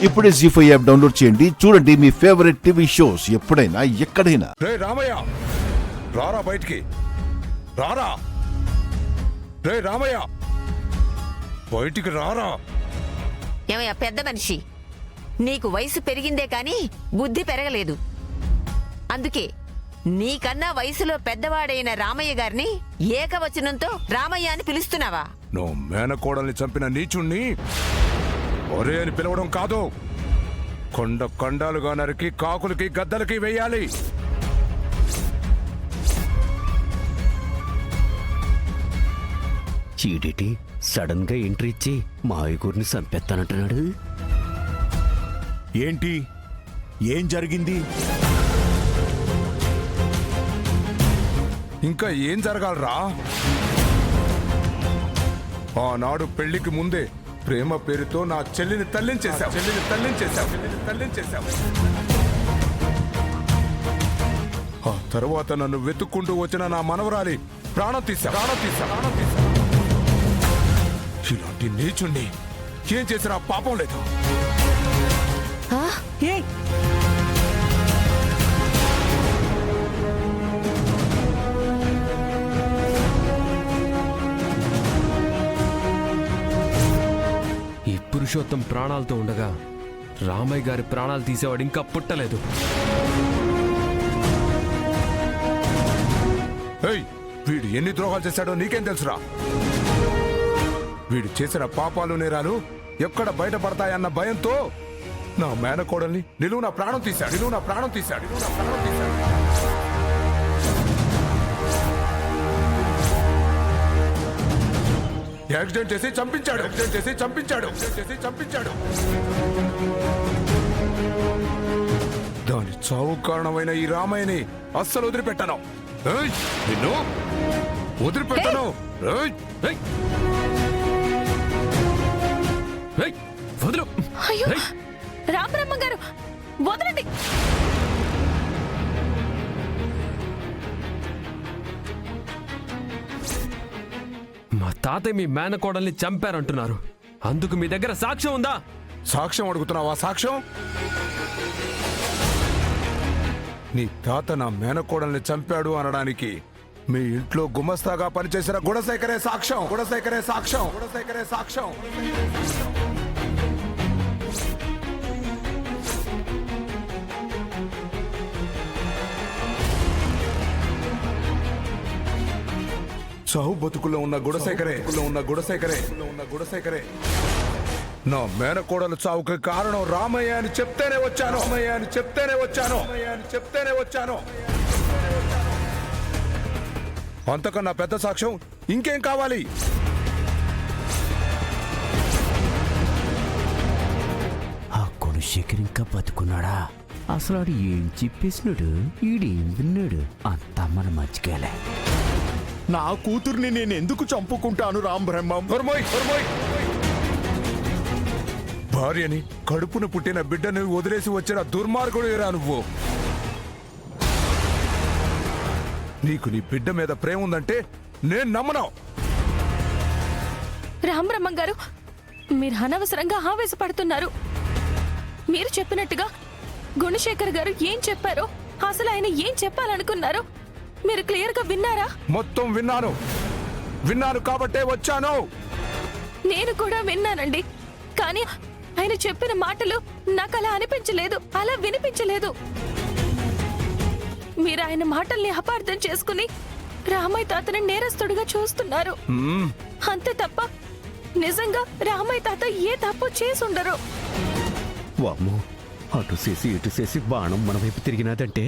ఇప్పుడే జీ5 app download చేయండి. చూడండి మీ ఫేవరెట్ టీవీ షోస్ ఎప్పుడైనా ఎక్కడైనా. రే రామయ్య, రారా బయటికి రారా. రే రామయ్య, బయటికి రారా. ఏమయ్యా పెద్ద మనిషి, నీకు వయసు పెరిగిందే కాని బుద్ధి పెరగలేదు. అందుకే నీకన్నా వయసులో పెద్దవాడైన రామయ్య గారిని ఏకవచనంతో రామయ్య అని పిలుస్తున్నావా? నువ్వు మేనకోడల్ని చంపిన నీచుణ్ణి ఒరే అని పిలవడం కాదు, కొండ కొండాలుగా నరికి కాకులకి గద్దలకి వెయ్యాలి. చీడిటి సడన్ గా ఎంట్రీ ఇచ్చి మా ఐగురిని చంపేస్తానంటున్నాడు. ఏంటి, ఏం జరిగింది? ఇంకా ఏం జరగాలరా? ఆనాడు పెళ్లికి ముందే ప్రేమ పేరుతో నా చెల్లిని తల్లించేశావు. ఆ తర్వాత నన్ను వెతుక్కుంటూ వచ్చిన నా మనవరాలి ప్రాణం తీసా. ఇలాంటి నీచుణ్ణి ఏం చేసినా పాపం లేదు. ఈ పురుషోత్తం ప్రాణాలతో ఉండగా రామయ్య గారి ప్రాణాలు తీసేవాడు ఇంకా పుట్టలేదు. వీడు ఎన్ని ద్రోహాలు చేశాడో నీకేం తెలుసురా? వీడు చేసిన పాపాలు నేరాలు ఎక్కడ బయటపడతాయన్న భయంతో నా మేనకోడల్ని నిలువున ప్రాణం తీశాడు. యాక్సిడెంట్ చేసి చంపించాడు. దాని చావు కారణమైన ఈ రామయ్యని అస్సలు వదిలిపెట్టాను. నిన్ను వదిలిపెట్టాను. వదులు. అయ్యో రామబ్రహ్మ గారు, వదలండి. మా తాతయ్య మీ మేనకోడల్ని చంపారంటున్నారు. అందుకు మీ దగ్గర సాక్ష్యం ఉందా? సాక్ష్యం అడుగుతున్నావా? సాక్ష్యం? నీ తాత నా మేనకోడల్ని చంపాడు అనడానికి మీ ఇంట్లో గుమస్తాగా పనిచేసిన గుణశేఖరే సాక్ష్యం. చావు బతుకుల్లో ఉన్న గుణశేఖరే నా మేనకోడలు చావుకి కారణం రామయ్య అని చెప్తేనే వచ్చాను. అంతకన్నా పెద్ద సాక్ష్యం ఇంకేం కావాలి? ఆ గుణశేఖర్ ఇంకా బతుకున్నాడా? అసలు ఆడు ఏం చెప్పేసినాడు, ఈడేం విన్నాడు? అంతా మన మర్చిపోలే. నా కూతుర్ని నేను ఎందుకు చంపుకుంటాను రామబ్రహ్మం? భార్యని, కడుపున పుట్టిన బిడ్డని వదిలేసి వచ్చిన దుర్మార్గుడు ఎరా నువ్వు. నీకు నీ బిడ్డ మీద ప్రేమ ఉందంటే నేను నమ్మను. రామబ్రహ్మ గారు, మీరు అనవసరంగా ఆవేశపడుతున్నారు. మీరు చెప్పినట్టుగా గుణశేఖర్ గారు ఏం చెప్పారో, అసలు ఆయన ఏం చెప్పాలనుకున్నారో మీరు క్లియర్ గా విన్నారా? మొత్తం విన్నాను కాబట్టే వచ్చాను. నేను కూడా విన్నానండి, కానీ ఆయన చెప్పిన మాటలు నాకు అలా అనిపించలేదు, అలా వినిపించలేదు. మీరు ఆయన మాటల్ని అపార్థం చేసుకుని రామయ్య తాతని నేరస్తుడిగా చూస్తున్నారు. అంతే తప్ప నిజంగా రామయ్య తాత ఏ తప్పు చేసుండరు. వామ్మో, అటు చేసి ఇటు చేసి బాణం మన వైపు తిరిగినదంటే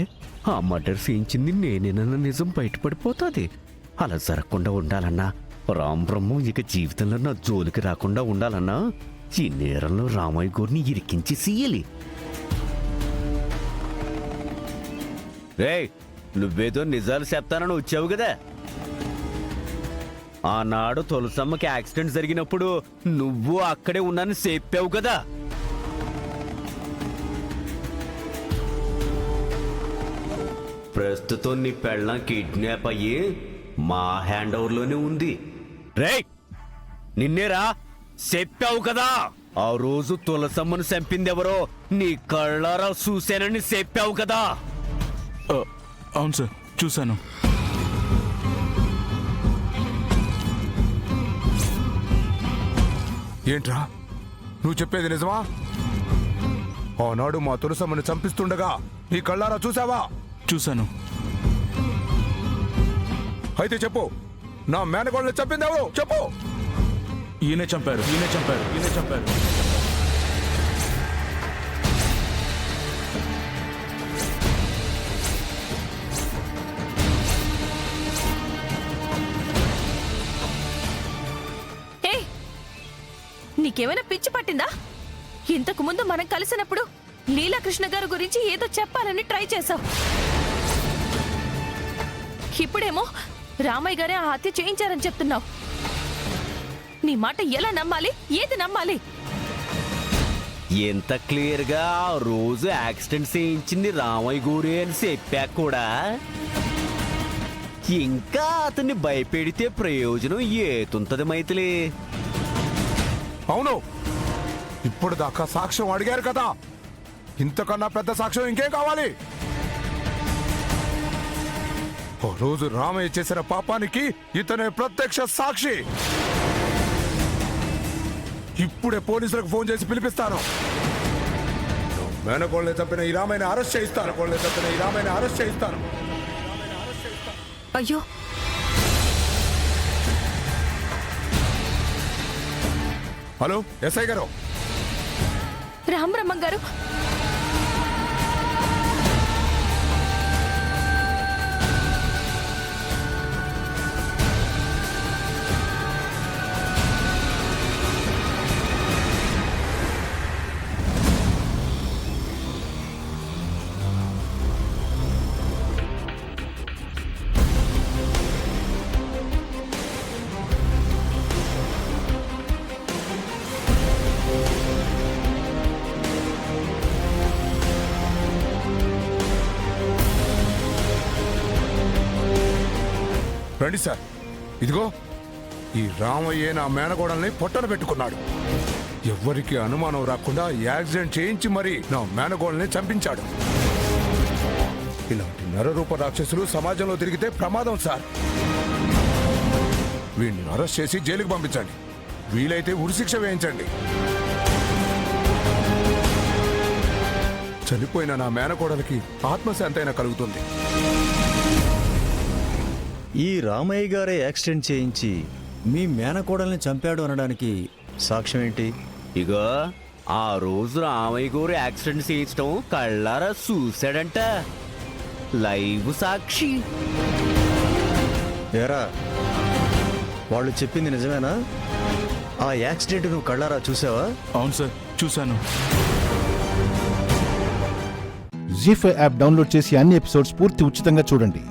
ఆ మర్డర్ చేయించింది నేనేనన్న నిజం బయటపడిపోతుంది. అలా జరగకుండా ఉండాలన్నా, రామబ్రహ్మం ఇక జీవితంలో నా జోలికి రాకుండా ఉండాలన్నా ఈ నేరంలో రామయ్య గోరిని ఇరికించి సీయాలి. రేయ్, నువ్వేదో నిజాలు చెప్తానని వచ్చావు కదా. ఆనాడు తులసమ్మకి యాక్సిడెంట్ జరిగినప్పుడు నువ్వు అక్కడే ఉన్నానని చెప్పావు కదా. ప్రస్తుతం నీ పెళ్ళం కిడ్నాప్ అయ్యి మా హ్యాండ్ ఓవర్లోనే ఉంది. రేయ్, నిన్నేరా చెప్పావు కదా. ఆ రోజు తులసమ్మను చంపిందెవరో నీ కళ్ళారా చూశానని చెప్పావు కదా. అవును సార్, చూశాను. ఏంట్రా నువ్వు చెప్పేది నిజమా? ఆనాడు మా తులసమ్మని చంపిస్తుండగా నీ కళ్ళారా చూసావా? చూశాను. అయితే చెప్పు, నా మేనగోళ్ళని చంపింది ఎవరు? చెప్పు. ఈయనే చంపారు. ఏ నీకేమైనా పిచ్చి పట్టిందా? ఇంతకు ముందు మనం కలిసినప్పుడు లీలాకృష్ణ గారి గురించి ఏదో చెప్పాలని ట్రై చేశావు. ఇప్పుడేమో రామయ్య గారే ఆ హత్య చేయించారని చెప్తున్నావు. నీ మాట ఎలా నమ్మాలి? ఏది నమ్మాలి? ఎంత క్లియర్ గా ఆ రోజు యాక్సిడెంట్ చేయించింది రామయ్య గోరే అని చెప్పాక కూడా ఇంకా అతన్ని భయపెడితే ప్రయోజనం ఏతుంటది మైథిలి? అవును, ఇప్పుడు దాకా సాక్ష్యం అడిగారు కదా, ఇంతకన్నా పెద్ద సాక్ష్యం ఇంకేం కావాలి? ఓ రోజు రామయ్య చేసిన పాపానికి ఇతనే ప్రత్యక్ష సాక్షి. ఇప్పుడే పోలీసులకు ఫోన్ చేసి పిలిపిస్తాను. మేనకోళ్ళని చంపిన ఈ రామయ్యని అరెస్ట్ చేయిస్తాను. అయ్యో, హలో ఎస్ఐ గారు. రామబ్రహ్మం గారు, రండి సార్. ఇదిగో ఈ రామయ్య నా మేనగోడల్ని పొట్టన పెట్టుకున్నాడు. ఎవ్వరికి అనుమానం రాకుండా యాక్సిడెంట్ చేయించి మరీ నా మేనగోడల్ని చంపించాడు. ఇలాంటి నరరూప రాక్షసులు సమాజంలో తిరిగితే ప్రమాదం సార్. వీడిని అరెస్ట్ చేసి జైలుకు పంపించండి, వీలైతే ఉరిశిక్ష వేయించండి. చనిపోయిన నా మేనకోడలికి ఆత్మశాంతి అయినా కలుగుతుంది. ఈ రామయ్య గారే యాక్సిడెంట్ చేయించి మీ మేనకోడల్ని చంపాడు అనడానికి సాక్ష్యం ఏంటి? ఇగో ఆ రోజు రామయ్య గోరు యాక్సిడెంట్ చేయించడం కళ్ళారా చూశాడంట, లైవ్ సాక్షి. ఏరా, వాళ్ళు చెప్పింది నిజమేనా? ఆ యాక్సిడెంట్ నువ్వు కళ్ళారా చూసావా? అవును సార్, చూశాను. జీ5 యాప్ డౌన్లోడ్ చేసి అన్ని ఎపిసోడ్స్ పూర్తి ఉచితంగా చూడండి.